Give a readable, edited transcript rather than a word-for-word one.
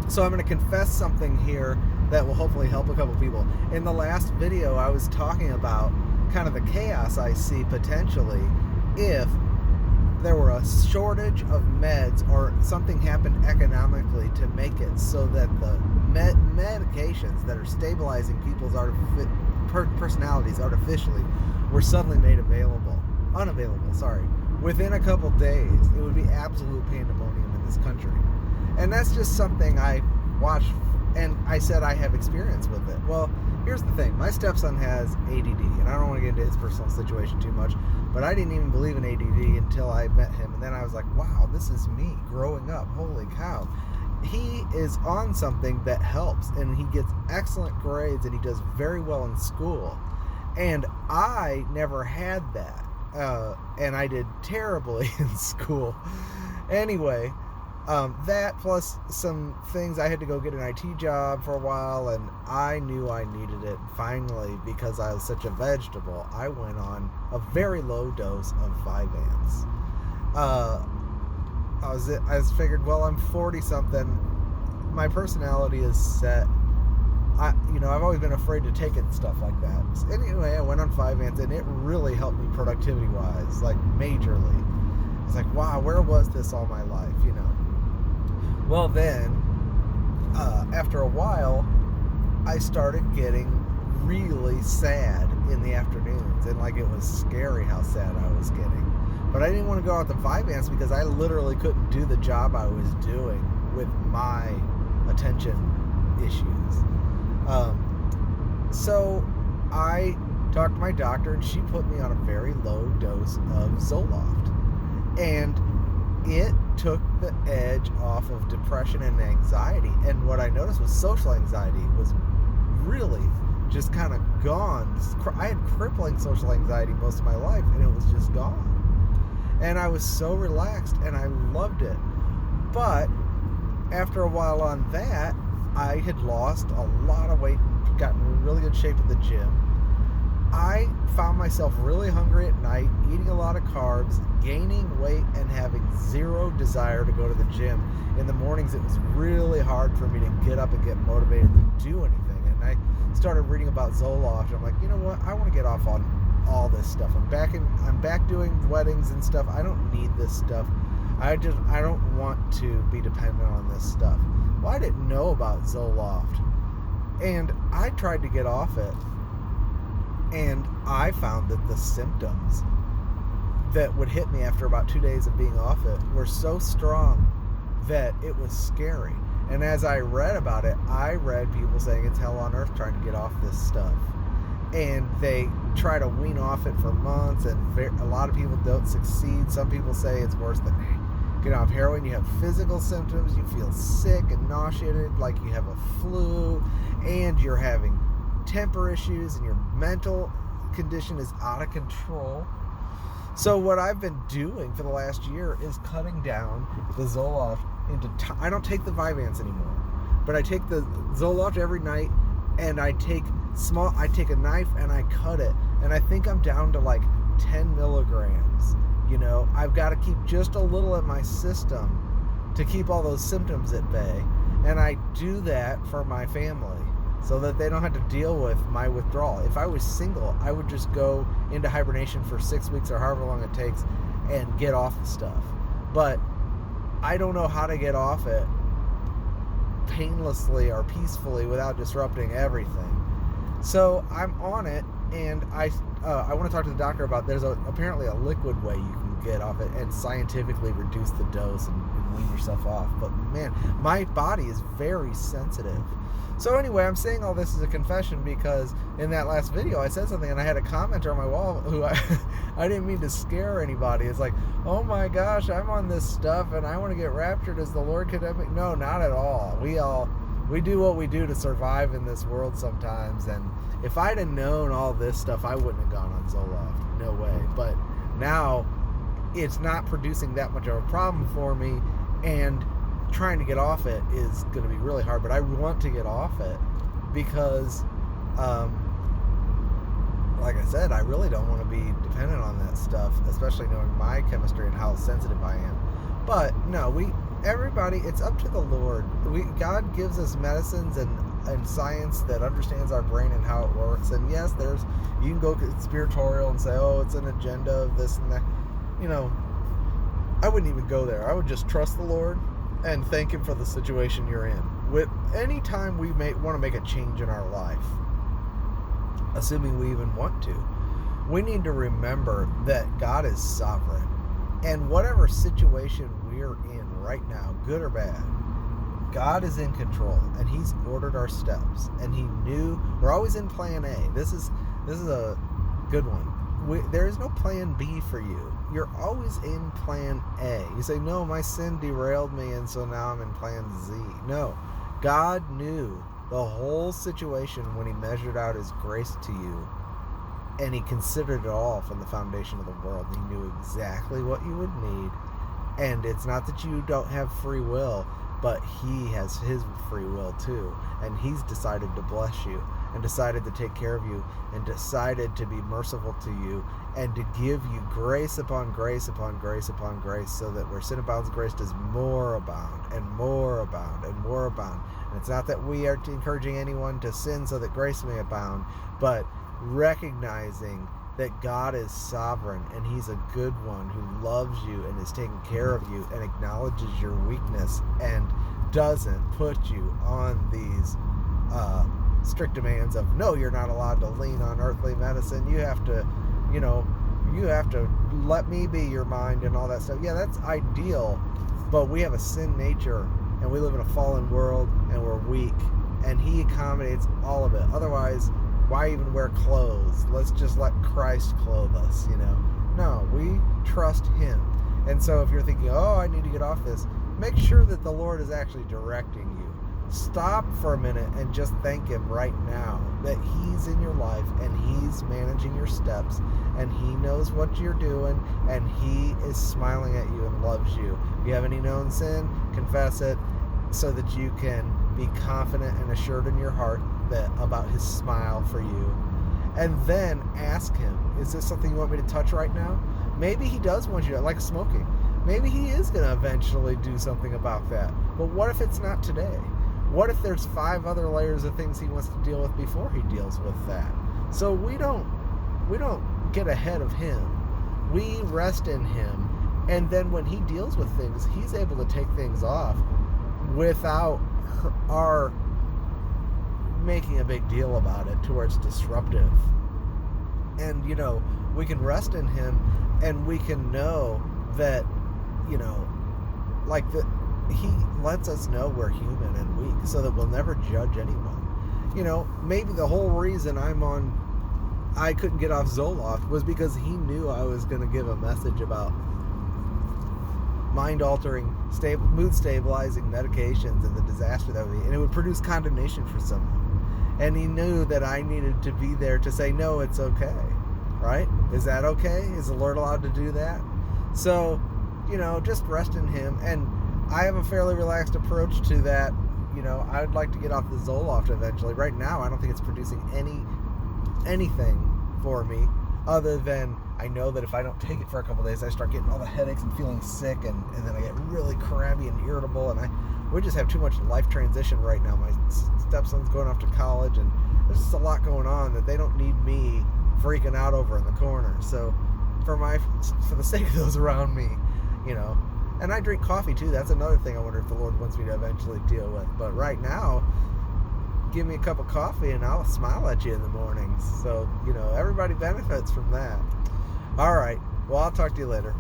So I'm going to confess something here that will hopefully help a couple people. In the last video, I was talking about kind of the chaos I see potentially if there were a shortage of meds or something happened economically to make it so that the medications that are stabilizing people's personalities artificially were suddenly made unavailable, within a couple days. It would be absolute pandemonium in this country. And that's just something I watched, and I said I have experience with it. Well, here's the thing. My stepson has ADD, and I don't want to get into his personal situation too much, but I didn't even believe in ADD until I met him, and then I was like, wow, this is me growing up. Holy cow. He is on something that helps, and he gets excellent grades, and he does very well in school. And I never had that, and I did terribly in school. Anyway, that plus some things, I had to go get an IT job for a while, and I knew I needed it. Finally, because I was such a vegetable, I went on a very low dose of Vyvanse. I figured, well, I'm 40-something. My personality is set. I've always been afraid to take it and stuff like that. So anyway, I went on Vyvanse, and it really helped me productivity-wise, like majorly. It's like, wow, where was this all my life, Well, then, after a while, I started getting really sad in the afternoons, and like it was scary how sad I was getting. But I didn't want to go out to Vyvanse because I literally couldn't do the job I was doing with my attention issues. So I talked to my doctor, and she put me on a very low dose of Zoloft. And it took the edge off of depression and anxiety. And what I noticed was social anxiety was really just kind of gone. I had crippling social anxiety most of my life, and it was just gone. And I was so relaxed, and I loved it. But after a while on that, I had lost a lot of weight, gotten in really good shape at the gym. I found myself really hungry at night, eating a lot of carbs, gaining weight, and having zero desire to go to the gym. In the mornings, it was really hard for me to get up and get motivated to do anything. And I started reading about Zoloft. I'm like, you know what? I want to get off on all this stuff. I'm back doing weddings and stuff. I don't need this stuff. I don't want to be dependent on this stuff. Well, I didn't know about Zoloft, and I tried to get off it, and I found that the symptoms that would hit me after about 2 days of being off it were so strong that it was scary. And as I read about it, I read people saying it's hell on earth trying to get off this stuff, and they try to wean off it for months, and a lot of people don't succeed. Some people say it's worse than getting off heroin. You have physical symptoms, you feel sick and nauseated like you have a flu, and you're having temper issues, and your mental condition is out of control. So what I've been doing for the last year is cutting down the Zoloft into I don't take the Vyvanse anymore, but I take the Zoloft every night, and I take a knife and I cut it, and I think I'm down to like 10 milligrams. I've got to keep just a little in my system to keep all those symptoms at bay, and I do that for my family so that they don't have to deal with my withdrawal. If I was single, I would just go into hibernation for 6 weeks or however long it takes and get off the stuff. But I don't know how to get off it painlessly or peacefully without disrupting everything. So I'm on it, and I want to talk to the doctor about, there's apparently a liquid way you can get off it and scientifically reduce the dose and wean yourself off. But man, my body is very sensitive. So anyway, I'm saying all this as a confession because in that last video I said something, and I had a commenter on my wall who I didn't mean to scare anybody. It's like, oh my gosh, I'm on this stuff and I want to get raptured. Is the Lord condemn me? No, not at all. We do what we do to survive in this world sometimes, and if I'd have known all this stuff, I wouldn't have gone on Zoloft. No way. But now it's not producing that much of a problem for me, and trying to get off it is going to be really hard. But I want to get off it because like I said, I really don't want to be dependent on that stuff, especially knowing my chemistry and how sensitive I am. But no, everybody, it's up to the Lord. God gives us medicines and science that understands our brain and how it works. And yes, you can go conspiratorial and say, oh, it's an agenda of this and that. I wouldn't even go there. I would just trust the Lord and thank Him for the situation you're in. Any time we want to make a change in our life, assuming we even want to, we need to remember that God is sovereign. And whatever situation we're in right now, good or bad, God is in control, and He's ordered our steps, and He knew we're always in plan A. This is a good one. There is no plan B for you. You're always in plan A. You say, no, my sin derailed me, and so now I'm in plan Z. No, God knew the whole situation when He measured out His grace to you, and He considered it all from the foundation of the world. He knew exactly what you would need, and it's not that you don't have free will, but He has His free will too, and He's decided to bless you, and decided to take care of you, and decided to be merciful to you, and to give you grace upon grace upon grace upon grace, so that where sin abounds, grace does more abound, and more abound, and more abound. And it's not that we are encouraging anyone to sin so that grace may abound, but recognizing that God is sovereign, and He's a good one who loves you and is taking care of you and acknowledges your weakness and doesn't put you on these strict demands of, no, you're not allowed to lean on earthly medicine. You have to let me be your mind and all that stuff. Yeah, that's ideal, but we have a sin nature, and we live in a fallen world, and we're weak, and He accommodates all of it. Otherwise, why even wear clothes? Let's just let Christ clothe us, No, we trust Him. And so if you're thinking, oh, I need to get off this, make sure that the Lord is actually directing you. Stop for a minute and just thank Him right now that He's in your life, and He's managing your steps, and He knows what you're doing, and He is smiling at you and loves you. If you have any known sin, confess it, so that you can be confident and assured in your heart about His smile for you. And then ask Him, is this something you want me to touch right now? Maybe He does want you to, like smoking. Maybe He is going to eventually do something about that. But what if it's not today? What if there's 5 other layers of things He wants to deal with before He deals with that? So we don't get ahead of Him. We rest in Him, and then when He deals with things, He's able to take things off without our making a big deal about it to where it's disruptive. And we can rest in Him, and we can know that He lets us know we're human and weak, so that we'll never judge anyone. Maybe the whole reason I couldn't get off Zoloft was because He knew I was going to give a message about mind-altering, mood-stabilizing medications and the disaster that would be, and it would produce condemnation for someone. And He knew that I needed to be there to say, no, it's okay, right? Is that okay? Is the Lord allowed to do that? So, just rest in Him. And I have a fairly relaxed approach to that. I would like to get off the Zoloft eventually. Right now, I don't think it's producing anything for me, other than I know that if I don't take it for a couple of days, I start getting all the headaches and feeling sick, and then I get really crabby and irritable, and we just have too much life transition right now. My stepson's going off to college, and there's just a lot going on that they don't need me freaking out over in the corner. So for the sake of those around me, and I drink coffee too. That's another thing I wonder if the Lord wants me to eventually deal with. But right now, give me a cup of coffee and I'll smile at you in the mornings. So, everybody benefits from that. All right. Well, I'll talk to you later.